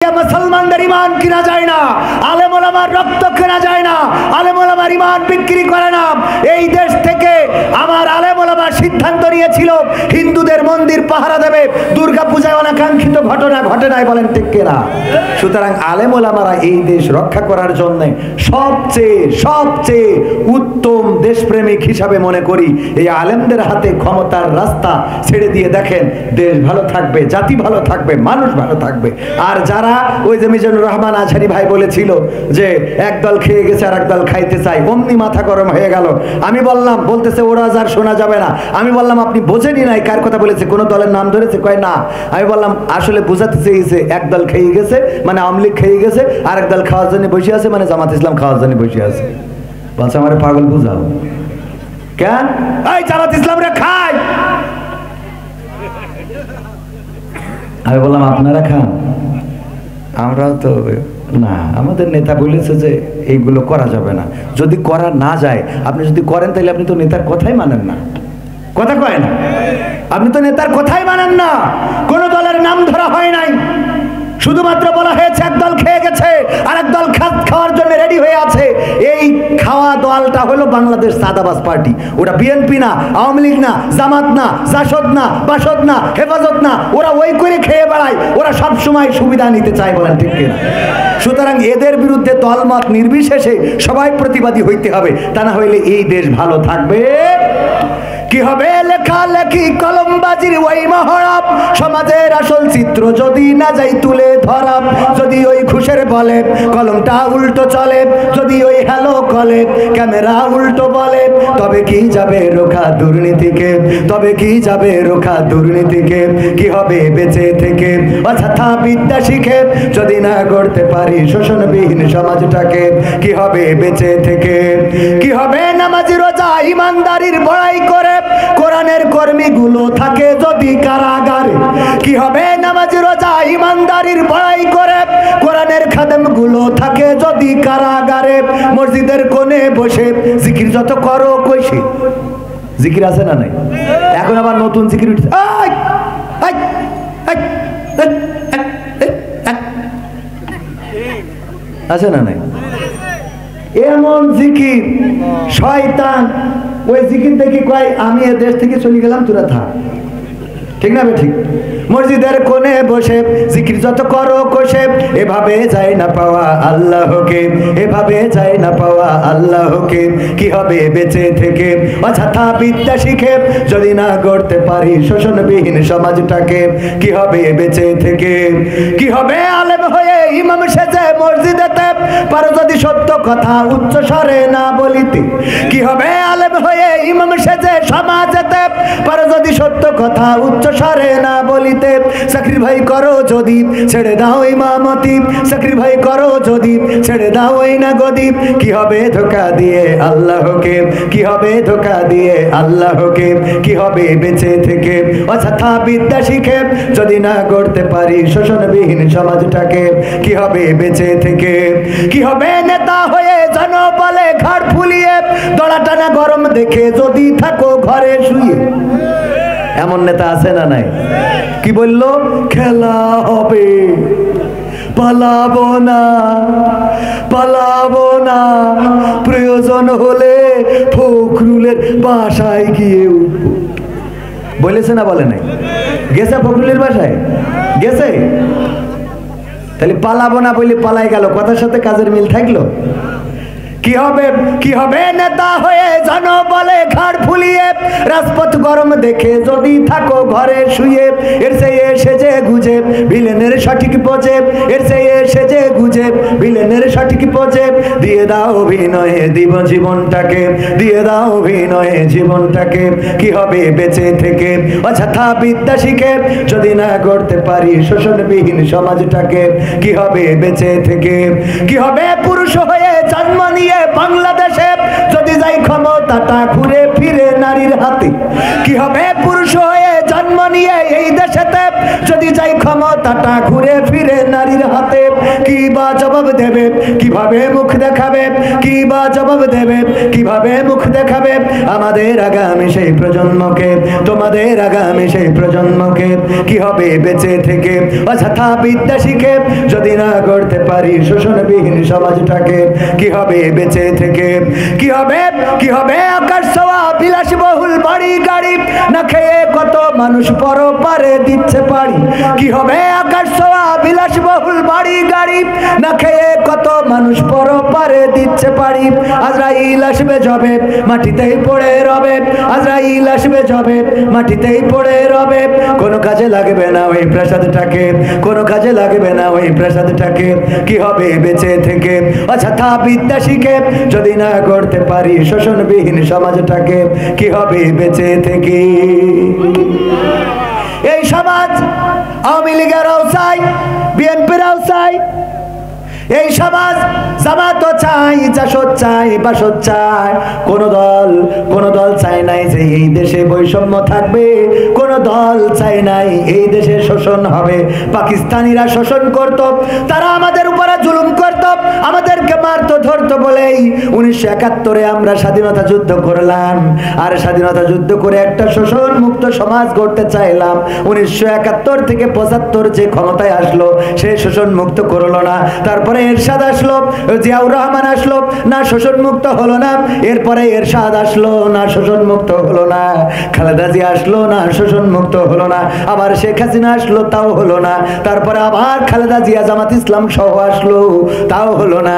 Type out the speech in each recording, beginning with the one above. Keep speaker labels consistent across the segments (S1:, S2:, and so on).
S1: মুসলমানদের ঈমান কিনা যায় না, আলেম ওলামার রক্ত কেনা যায় না, আলেম ওলামার ঈমান বিক্রি করে না। এই দেশ থেকে আমার আলেম ওলামা সিদ্ধান্ত নিয়েছিল হিন্দুদের মন্দির পাহারা দেবে। দুর্গা পূজায় অনাকাঙ্ক্ষিত ঘটনা ঘটে নাই, বলেন ঠিক কিনা? সুতরাং আলেম ওলামারা এই দেশ রক্ষা করার জন্য সবচেয়ে উত্তম দেশপ্রেমিক হিসাবে মনে করি এই আলেমদের হাতে ক্ষমতার রাস্তা ছেড়ে দিয়ে দেখেন, দেশ ভালো থাকবে, জাতি ভালো থাকবে, মানুষ ভালো থাকবে। আর যারা ওই যে মিজানুর রহমান আজহারি ভাই বলেছিল যে একদল খেয়ে গেছে আর একদল খাইতে চাই, অমনি মাথা গরম হয়ে গেল। আমি বললাম, বলতেছে ওরা যার শোনা যাবে না। আমি বললাম আপনি বোঝেনি নাই কার কথা বলেছে, কোন দলের নাম ধরেছে? কয় না। আমি বললাম আসলে বোঝাতে চেয়েছে একদল খেয়ে গেছে মানে আওয়ামী লীগ খেয়ে গেছে, আর একদল খাওয়ার জন্য বসে আছে মানে জামাত ইসলাম খাওয়ার জন্য বসে আছে। বলছে আমার পাগল বুঝাও কেন? এই জামাত ইসলামরা খায়। আমি বললাম আপনারা খান, আমরাও তো না। আমাদের নেতা বলেছে যে এইগুলো করা যাবে না। যদি করা না যায়, আপনি যদি করেন তাহলে আপনি তো নেতার কথাই মানেন না। কথা কয় না, আপনি তো নেতার কথাই মানেন না। কোন দলের নাম ধরা হয় নাই, শুধুমাত্র বলা হয়েছে একদল খেয়ে গেছে আর একদল খাওয়ার জন্য রেডি হয়ে আছে। এই খাওয়া দলটা হলো বাংলাদেশ সাদাবাজ পার্টি। ওটা বিএনপি না, আওয়ামী লীগ না, জামাত না, জাসদ না, বাসদ না, হেফাজত না। ওরা ওই করে খেয়ে বেড়ায়, ওরা সব সময় সুবিধা নিতে চায়, বলেন ঠিক কিনা? সুতরাং এদের বিরুদ্ধে দলমত নির্বিশেষে সবাই প্রতিবাদী হইতে হবে, তা না হইলে এই দেশ ভালো থাকবে কি হবে? লেখালেখি কলমবাজির ওই মহরব, সমাজের আসল চিত্র যদি না যাই তুলে ধরা। যদি ওই ঘুষের বলে কলমটা উল্টো চলে, যদি ওই হ্যালো কলে ক্যামেরা উল্টো বলে, তবে কি যাবে রোখা দুর্নীতিকে? তবে কি যাবে রোখা দুর্নীতিকে? কি হবে বেঁচে থেকে অযথা বিদ্যা শিখে যদি না গড়তে পারি শোষণবিহীন সমাজটাকে? কি হবে বেঁচে থেকে? কি হবে নামাজি রোজা ইমানদারির বড়াই করে কোরআনের কর্মীগুলো থাকে যদি কারাগারে? কি হবে নামাজ রোজা ইমানদারির বড়াই করে কোরআনের খাদেমগুলো থাকে যদি কারাগারে? মসজিদের কোণে বসে জিকির যত করো কইছে, জিকির আছে না নাই? এখন আবার নতুন জিকির উঠছে, আছে না নাই? এমন জিকির শয়তান ওই জিকির দেখি কয় আমি এ দেশ থেকে চলে গেলাম, তোরা থাক। ঠিক না? ঠিক। মসজিদের কোণে বসে জিকির যত করো কষে, এভাবে যায় না পাওয়া আল্লাহকে, এভাবে যায় না পাওয়া আল্লাহকে। কি হবে বেঁচে থেকে অযথা বিদ্যা শিখে যদি না গড়তে পারি শোষণবিহীন সমাজটাকে? কি হবে বেঁচে থেকে? কি হবে আলেম হয়ে ইমাম সেজে মসজিদেতে পারো যদি সত্য কথা উচ্চ স্বরে না বলিতে? কি হবে আলেম হয়ে ইমাম সেজে সমাজেতে পারো যদি সত্য কথা উচ্চ স্বরে না বলিতে? চাকরির ভাই করো যদি ছেড়ে দাও ইমামতি, চাকরির ভাই করো যদি ছেড়ে দাও এই না গদিব। কি হবে ধোঁকা দিয়ে আল্লাহকে? কি হবে ধোঁকা দিয়ে আল্লাহকে? কি হবে বেঁচে থেকে অযথা বিদ্যা শিখে যদি না গড়তে পারি শোষণবিহীন সমাজটাকে? কি হবে বেঁচে থেকে? কি হবে নেতা হয়ে জনবলে ঘাড় ফুলিয়ে দড়া টানা গরম দেখে যদি থাকো ঘরে শুয়ে? এমন নেতা আছে না নাই? কি বললো? খেলা হবে, পালাবো না, পালাবো না, প্রয়োজন হলে ফখরুলের বাসায় গিয়ে উঠবো। বলেছে না বলে নাই? গেছে ফখরুলের বাসায়? গেছে? তাহলে পালাবো না বলে পালাই গেল, কথার সাথে কাজের মিল থাকলো? কি হবে? কি হবে নেতা হয়ে জনবলে ঘাড় ফুলিয়ে রাজপথ গরম দেখে যদি থাকো ঘরে শুয়ে? এর চেয়ে সেজে গুজে ভিলেনের সঠিক পোজে, এর চেয়ে সেজে গুজে ভিলেনের সঠিক পোজে। দিয়ে দাও অভিনয়ে দিব জীবনটাকে, দিয়ে দাও অভিনয়ে জীবনটাকে। কি হবে বেঁচে থেকে অযথা বিদ্যা শিখে যদি না গড়তে পারি শোষণবিহীন সমাজটাকে? কি হবে বেঁচে থেকে? কি হবে পুরুষ হয়ে জন্ম নিয়ে বাংলাদেশে যদি যাই ক্ষমতাটা ঘুরে ফিরে নারীর হাতে? কি হবে পুরুষ হয়ে জন্ম নিয়ে এই দেশেতে যদি যাই ক্ষমতাটা ঘুরে ফিরে নারীর হাতে? কি বা জবাব জবাব দেবে, কিভাবে মুখ দেখাবে, কি বা জবাব দেবে, কিভাবে মুখ দেখাবে আমাদের আগামী সেই প্রজন্মকে, তোমাদের আগামী সেই প্রজন্মকে? কি হবে বেঁচে থেকে অযথা বিদ্যা শিখে যদি না করতে পারি শোষণবিহীন সমাজটাকে? কি হবে বেঁচে থেকে? কি হবে, কি হবে আকাশ ছোঁয়া বিলাসবহুল বাড়ি গাড়ি না খেয়ে কত মানুষ পরপারে দিচ্ছে পাড়ি? কি হবে আকাশ ছোঁয়া বিলাসবহুল বাড়ি গাড়ি না খেয়ে কত মানুষ পরপারে দিচ্ছে পাড়ি? আজরাইল আসবে যবে মাটিতেই পড়ে রবে, আজরাইল আসবে যবে মাটিতেই পড়ে রবে, কোনো কাজে লাগবে না ওই প্রাসাদটাকে, কোনো কাজে লাগবে না ওই প্রাসাদটাকে। কি হবে বেঁচে থেকে অযথা বিদ্যা শিখে যদি না করতে পারি শোষণবিহীন সমাজটাকে? কি হবে বেঁচে থেকে? এই সমাজ আওয়ামী লীগেরাও চাই, বিএনপিরাও চাই, এই সমাজ জামাতও চাই, জাসদ চাই, বাসদ চাই। কোন দল চায় নাই যে এই দেশে বৈষম্য থাকবে, কোন দল চায় নাই এই দেশে শোষণ হবে। পাকিস্তানিরা শোষণ করত, তারা আমাদের উপরে জুলুম করত, আমাদেরকে মারতো ধরতো বলেই 1971-এ আমরা স্বাধীনতা যুদ্ধ করলাম, আর স্বাধীনতা যুদ্ধ করে একটা শোষণ মুক্ত সমাজ গড়তে চাইলাম। 1971 থেকে 75 যে ক্ষমতায় আসলো সে শোষণ মুক্ত করলো না। তারপরে এরশাদ আসলো, জিয়াউর রহমান আসলো, না শোষণ মুক্ত হলো না। এরপরে এরশাদ আসলো, না শোষণ মুক্ত হলো না। খালেদা জিয়া আসলো, না শোষণ মুক্ত হলো না। আবার শেখ হাসিনা আসলো, তাও হলো না। তারপরে আবার খালেদা জিয়া জামাত ইসলাম সহ আসলো, তাও হলো না।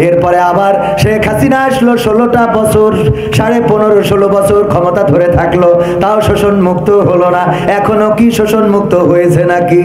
S1: এরপরে আবার শেখ হাসিনা আসলো, 16টা বছর, 15.5-16 বছর ক্ষমতা ধরে থাকলো, তাও শোষণ মুক্ত হলো না। এখনো কি শোষণ মুক্ত হয়েছে নাকি?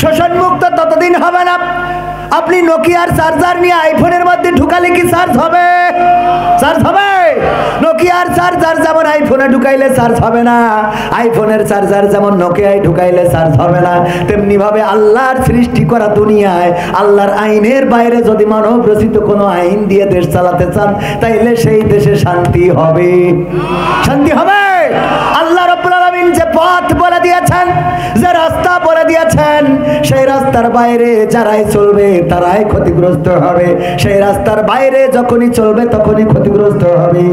S1: শোষণ মুক্ত ততদিন হবে না আপনি নোকিয়ার চার্জার নিয়ে আইফোনের মধ্যে ঢুকালে কি চার্জ হবে? চার্জ হবে? নোকিয়ার চার্জার যেমন আইফোনে ঢুকাইলে চার্জ হবে না, আইফোনের চার্জার যেমন নোকিয়ায় ঢুকাইলে চার্জ হবে না, তেমনি ভাবে আল্লাহর সৃষ্টি করা দুনিয়ায় আল্লাহর আইনের বাইরে যদি মানব রচিত কোনো আইন দিয়ে দেশ চালাতে চান তাইলে সেই দেশে শান্তি হবে। শান্তি হবে? আল্লাহ রাব্বুল আলামিন যে পথ বলে দিয়েছেন, যে রাস্তা বলে দিয়েছেন, সেই রাস্তার বাইরে যারাই চলবে তারাই ক্ষতিগ্রস্ত হবে। সেই রাস্তার বাইরে যখনই চলবে তখনই ক্ষতিগ্রস্ত হবে।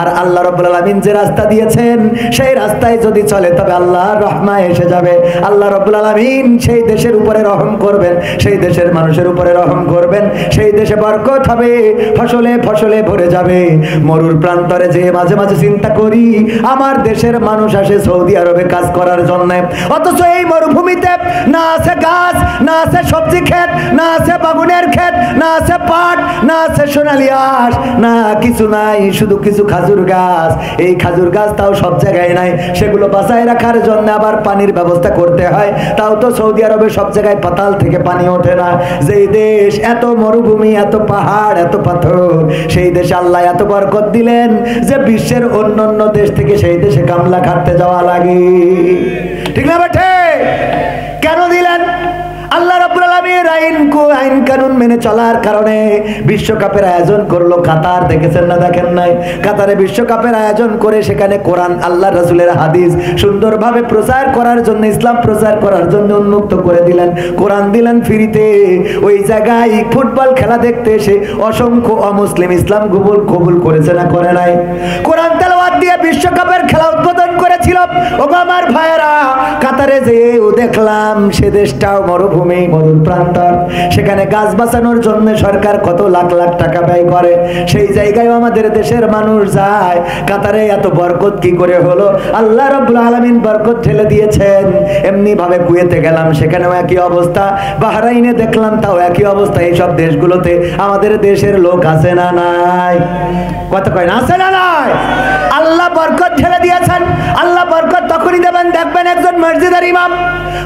S1: আর আল্লাহ রাব্বুল আলামিন যে রাস্তা দিয়েছেন সেই রাস্তায় যদি চলে তবে আল্লাহর রহমত এসে যাবে। আল্লাহ রাব্বুল আলামিন সেই দেশের উপরে রহম করবেন, সেই দেশের মানুষের উপরে রহম করবেন, সেই দেশে বরকত হবে, ফসলে ফসলে ভরে যাবে। মরুর প্রান্তরে যে মাঝে মাঝে চিন্তা করি আমার দেশের মানুষ আসে সৌদি আরবে কাজ করার জন্য, অথচ এই মরুভূমিতে না আছে গাছ, না আছে সবজি ক্ষেত, না আছে বাগুনের ক্ষেত, না আছে পাট, না আছে সোনালী আঁশ, না কিছু নাই, শুধু কিছু খাজুর গাছ। এই খাজুর গাছ তাও সব জায়গায় নাই, সেগুলো বাঁচায় রাখার জন্য আবার পানির ব্যবস্থা করতে হয়। তাও তো সৌদি আরবে সব জায়গায় পাতাল থেকে পানি ওঠে না। যেই দেশ এত মরুভূমি, এত পাহাড়, এত পাথর, সেই দেশে আল্লাহ এত বরকত দিলেন যে বিশ্বের অন্যান্য দেশ থেকে সেই দেশে কামলা খাটতে যাওয়া লাগে। ঠিক না বেঠে? কেন দিলেন? আল্লাহ রাব্বুল আলামিন আইন কানুন মেনে চলার কারণে বিশ্বকাপের আয়োজন করলো কাতার। দেখেছেন না দেখেন নাই? কাতারে বিশ্বকাপের আয়োজন করে সেখানে কোরআন, আল্লাহ রাসূলের হাদিস সুন্দরভাবে প্রচার করার জন্য, ইসলাম প্রচার করার জন্য উন্মুক্ত করে দিলেন। কোরআন দিলেন ফ্রিতে। ওই জায়গায় ফুটবল খেলা দেখতে এসে অসংখ্য অমুসলিম ইসলাম কবুল করেছে না করে নাই? কোরআন তেলাওয়াত দিয়ে বিশ্বকাপের খেলা উদ্বোধন করেছিল। ওগো আমার ভাইয়েরা, কাতারে যেও দেখলাম সে দেশটাও মরুভূমি, মরুর প্রান্তর, সেখানে গাছ বাঁচানোর জন্য সরকার কত লাখ লাখ টাকা ব্যয় করে। সেই জায়গায় আমাদের দেশের মানুষ যায়। কাতারে এত বরকত কি করে হলো? আল্লাহ রাব্বুল আলামিন বরকত ঠেলে দিয়েছেন। এমনি ভাবে কুয়েতে গেলাম, সেখানেও একই অবস্থা। বাহরাইনে দেখলাম, তাও একই অবস্থা। এইসব দেশগুলোতে আমাদের দেশের লোক আছে না নাই? কথা কয় না, আছে না নাই? আল্লাহ বরকত ঠেলে দিয়েছেন। আল্লাহ বরকত তখনই দেবেন, দেখবেন একজন মসজিদের ইমাম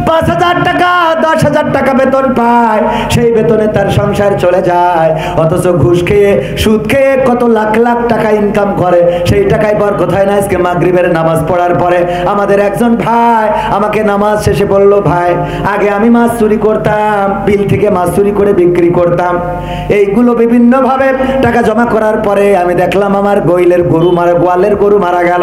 S1: 5,000 টাকা 10,000 টাকা বেতন পায়, সেই বেতনে তার সংসার চলে যায়। অথচ ঘুষ খেয়ে, সুদ খেয়ে কত লাখ লাখ টাকা ইনকাম করে, সেই টাকায় বরকত হয় না। আজকে মাগরিবের নামাজ পড়ার পরে আমাদের একজন ভাই আমাকে নামাজ শেষে বলল, ভাই আগে আমি মাছ চুরি করতাম, বিল থেকে মাছ চুরি করে বিক্রি করতাম। এইগুলো বিভিন্ন ভাবে টাকা জমা করার পরে আমি দেখলাম আমার গোয়ালের গরু গরু মারা গেল।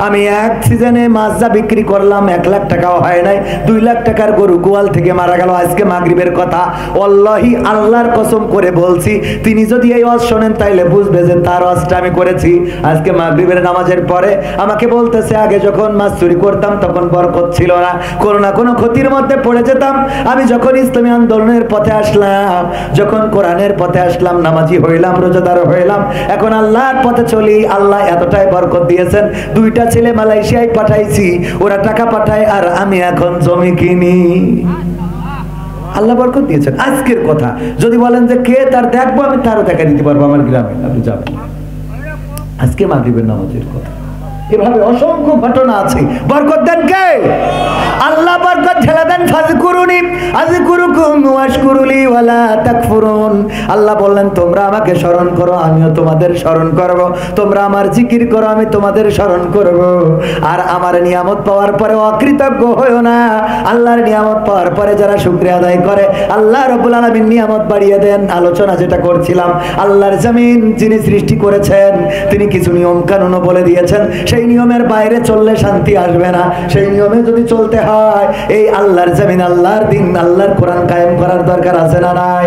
S1: আমি এক সিজনে মাছ যা বিক্রি করলাম 1 লাখ টাকাও হয় নাই, 2 লাখ টাকার গরু গোয়াল থেকে মারা গেল আজকে মাগরিবের কথা। ওয়াল্লাহি আল্লাহর কসম করে বলছি, তিনি যদি এই ওয়াজ শোনেন তাইলে বুঝবে যে তার ওয়াজটা আমি করেছি। আজকে মাগরিবের নামাজের পরে আমাকে বলতেছে, আগে যখন মাছ চুরি করতাম তখন বরকত ছিল না, কোনো না কোনো ক্ষতির মধ্যে পড়ে যেতাম। আমি যখন ইসলামী আন্দোলনের পথে আসলাম, যখন কোরআনের পথে আসলাম, নামাজি হইলাম, রোজাদার হইলাম, এখন আল্লাহর পথে চলি, আল্লাহ এতটাই বরকত দিয়েছেন। 2টা ছেলে মালয়েশিয়ায় পাঠাইছি, ওরা টাকা পাঠায় আর আমি এখন জমি কিনি। আল্লাহ বরকত দিয়েছেন। আজকের কথা যদি বলেন যে কে তার দেখবো, আমি তারও দেখা দিতে পারবো আমার গ্রামে, আপনি যাবেন। আজকে মাগরিবের নামাজের কথা, এভাবে অসংখ্য ঘটনা আছে। বরকত দেন কে? আল্লাহ বরকত ঢেলে দেন। ফাযকুরুনি আযকুরুকুম ওয়াশকুরুলি ওয়ালা তাকফুরুন। আল্লাহ বললেন তোমরা আমাকে স্মরণ করো, আমিও তোমাদের স্মরণ করব। তোমরা আমার জিকির করো, আমি তোমাদের স্মরণ করব। আর আমার নিয়ামত পাওয়ার পরে অকৃতজ্ঞ হইও না। আল্লাহর নিয়ামত পাওয়ার পরে যারা শুকরিয়া আদায় করে, আল্লাহ রাব্বুল আলামিন নিয়ামত বাড়িয়ে দেন। আলোচনা যেটা করছিলাম, আল্লাহর জমিন যিনি সৃষ্টি করেছেন, তিনি কিছু নিয়ম কানুনও বলে দিয়েছেন। সেই নিয়মের বাইরে চললে শান্তি আসবে না। সেই নিয়মে যদি চলতে হয়, এই আল্লাহর জমিন, আল্লাহর দিন, আল্লাহর কোরআন কায়েম করার দরকার আছে না নাই?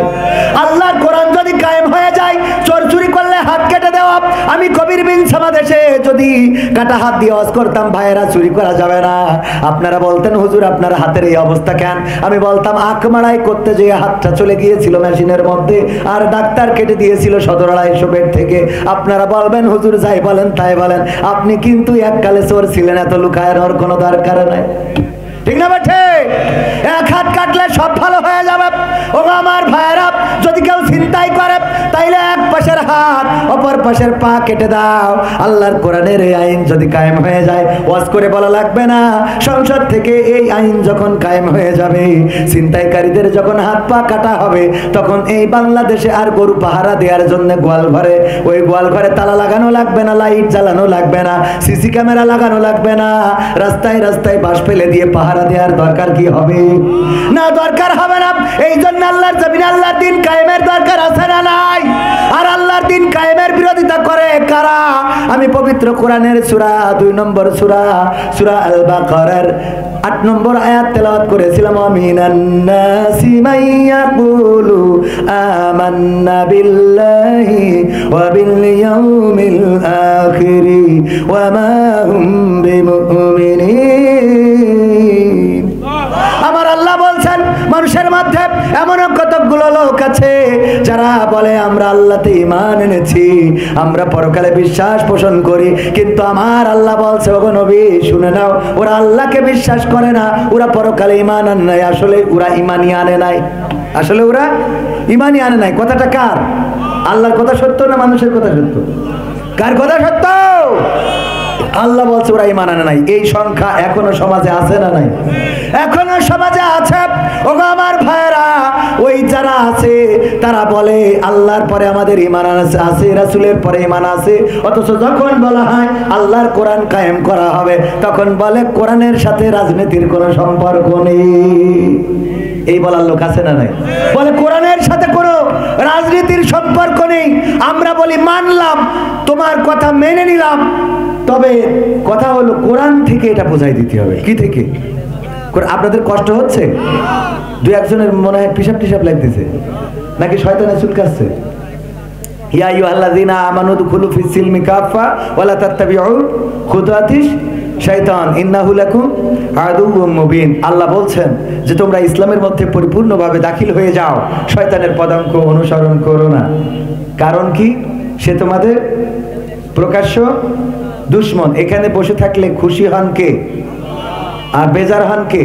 S1: আল্লাহর কোরআন যদি কায়েম হয়ে যায়, চোর চুরি করলে হাত কেটে দেওয়া। আমি কবির বিন সামাদেশে যদি কাটা হাত দিয়ে ওয়াজ করতাম, ভাইয়েরা চুরি করা যাবে না। আপনারা বলতেন হুজুর আপনার হাতের এই অবস্থা কেন? আমি বলতাম আকমাড়াই করতে যেয়ে হাতটা চলে গিয়েছিল মেশিনের মধ্যে, আর ডাক্তার কেটে দিয়েছিল 17.5 বেড থেকে। আপনারা বলবেন হুজুর যাই বলেন তাই বলেন, আপনি কিন্তু এককালে চোর ছিলেন, এত লুকানোর কোনো দরকার নাই। ঠিক না বেঠে? এক হাত কাটলে সব ভালো হয়ে যাবে। ও আমার ভাইয়েরা, যদি কেউ চিন্তাই করে তাইলে এক পাশের হাত অপর পাশের পা কেটে দাও। আল্লাহর কোরআনের এই আইন যদি কায়েম হয়ে যায়, ওয়াজ করে বলা লাগবে না। সংসদ থেকে এই আইন যখন কায়েম হয়ে যাবে, ছিনতাইকারীদের যখন হাত পা কাটা হবে, তখন এই বাংলাদেশে আর গরু পাহারা দেওয়ার জন্য গোয়াল ঘরে, ওই গোয়াল ঘরে তালা লাগানো লাগবে না, লাইট জ্বালানো লাগবে না, সিসি ক্যামেরা লাগানো লাগবে না। রাস্তায় রাস্তায় বাঁশ ফেলে দিয়ে পাহারা দেওয়ার দরকার কি হবে? না, দরকার হবে না। এই জন্য আল্লাহর জমিনে আল্লাহর দিন কায়েমের দরকার আছে না নাই? আর আল্লাহর দিন কায়েমের বিরোধিতা করে কারা? আমি পবিত্র কোরআনের সূরা 2 নম্বর সূরা আল বাকারার 8 নম্বর আয়াত তেলাওয়াত করেছিলাম। আমিনান নাসি মাইয়াকুলু আমান্না বিল্লাহি ওয়া বিল ইয়াউমিল আখিরি ওয়া মা হুম বিমুমিনিন। আমার আল্লাহ বলছেন, মানুষের মধ্যে এমন কতগুলো লোক আছে যারা বলে আমরা আল্লাহতে ঈমান এনেছি, আমরা পরকালে বিশ্বাস পোষণ করি, কিন্তু আমার আল্লাহ বলছে, ওগো নবী শুনে নাও, ওরা আল্লাহকে বিশ্বাস করে না, ওরা পরকালে ঈমান আনে নাই। আসলে ওরা ঈমানই আনে নাই, আসলে ওরা ঈমানই আনে নাই। কথাটা কার? আল্লাহর কথা সত্য না মানুষের কথা সত্য? কার কথা সত্য? আল্লাহ বলছে ওরা ঈমান আনে নাই। এই সংখ্যা এখনো সমাজে আছে না নাই? এখনো সমাজে আছে। ওগো আমার ভাইরা, ওই যারা আছে তারা বলে আল্লাহর পরে আমাদের ঈমান আছে, রাসূলের পরে ঈমান আছে, অথচ যখন বলা হয় আল্লাহর কোরআন কায়েম করা হবে, তখন বলে কোরআনের সাথে রাজনীতির কোনো সম্পর্ক নেই। এই বলার লোক আছে না নাই? বলে কোরআনের সাথে কোনো রাজনীতির সম্পর্ক নেই। আমরা বলি মানলাম, তোমার কথা মেনে নিলাম, তবে কথা হলো কোরআন থেকে এটা বোঝাই দিতে হবে। কি থেকে? আপনাদের কষ্ট হচ্ছে? 2-1জনের মনে হয় পিসাব টিসাব লাগতেছে, নাকি শয়তানে চুলকাচ্ছে? ইয়া আইয়ুহাল্লাযীনা আমানু দুখুলু ফিস সিলমি কাফা ওয়া লা তাত্তাবিউ খুতুওয়াতিশ শাইতান ইন্নাহু লাকুম আদুউম মুবিন। আল্লাহ বলছেন যে তোমরা ইসলামের মধ্যে পরিপূর্ণভাবে দাখিল হয়ে যাও, শয়তানের পদাঙ্ক অনুসরণ করো না। কারণ কি? সে তোমাদের প্রকাশ্য দুশমন। এখানে বসে থাকলে খুশি হন কে আর বেজার হন কে?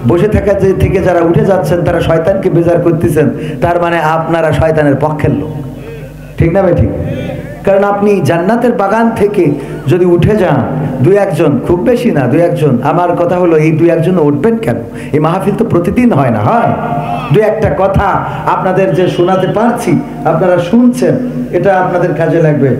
S1: বসে থাকা থেকে যারা উঠে যাচ্ছেন তারা শয়তানকে বেজার করতেছেন, তার মানে আপনারা শয়তানের পক্ষের লোক। ঠিক না ভাই? ঠিক। কারণ আপনি জান্নাতের বাগান থেকে যদি উঠে যান 2-1জন, খুব বেশি না 2-1জন, আমার কথা হলো এই 2-1জন উঠবেন কেন? এই মাহফিল তো প্রতিদিন হয় না, হয় 2-1টা কথা আপনাদের যে শোনাতে পারছি, আপনারা শুনছেন, এটা আপনাদের কাজে লাগবে।